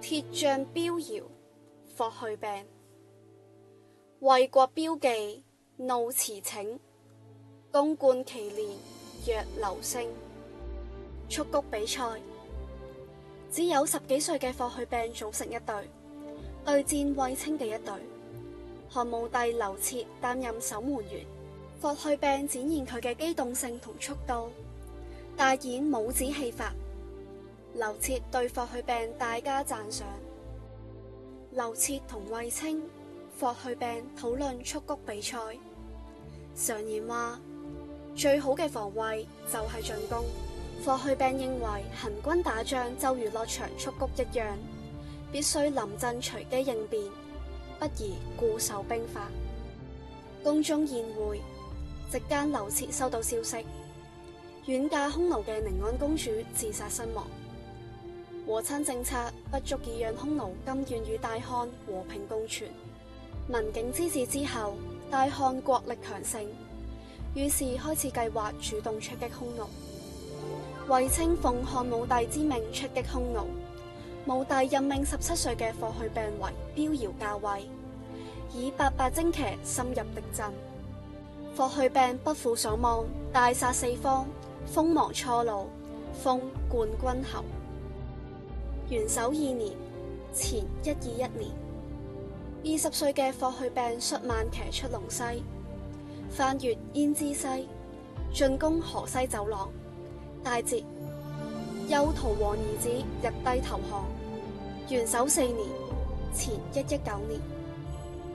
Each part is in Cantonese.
鐵杖標搖，霍去病。為國標記，怒馳騁。貢冠祈年，若流星。蹴鞠比賽，只有10幾歲嘅霍去病組成一隊，對戰衛青嘅一隊。漢武帝劉徹擔任守門員。霍去病展現佢嘅機動性同速度，大演武指戲法。劉徹對霍去病大加讚賞。劉徹同衛青、霍去病討論蹴鞠比賽，常言話最好嘅防衛就係進攻。霍去病認為行軍打仗就如落場蹴鞠一樣，必須臨陣隨機應變，不宜固守兵法。宮中宴會，席間劉徹收到消息，遠嫁匈奴嘅寧安公主自殺身亡。和親政策不足以讓匈奴甘願與大漢和平共存。文景之治之後，大漢國力強盛，於是開始計劃主動出擊匈奴。衛青奉漢武帝之命出擊匈奴，武帝任命17歲嘅霍去病為標搖校尉，以800精騎深入敵陣。霍去病不負所望，大殺四方，鋒芒初露，封冠軍侯。元狩2年，前121年，20歲嘅霍去病率萬騎出隴西，翻越胭脂西，進攻河西走廊，大捷。邱屠王兒子日帝投降。元狩4年，前119年，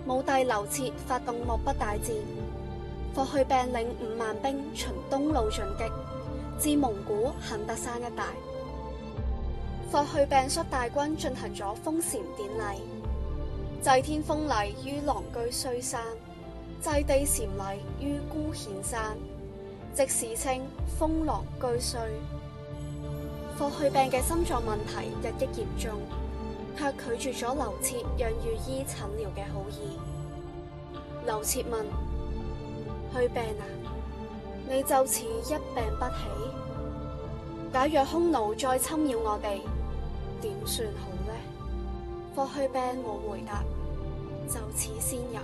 武帝劉徹發動漠北大戰，霍去病領5萬兵循東路進擊，至蒙古肯德山一帶。霍去病率大軍進行咗封禪典禮，祭天封禮於狼居胥山，祭地禪禮於孤顯山，即史稱封狼居胥。霍去病嘅心臟問題日益嚴重，卻拒絕咗劉徹讓御醫診療嘅好意。劉徹問：去病啊，你就此一病不起？假若匈奴再侵擾我哋，點算好呢？霍去病冇回答，就此仙遊。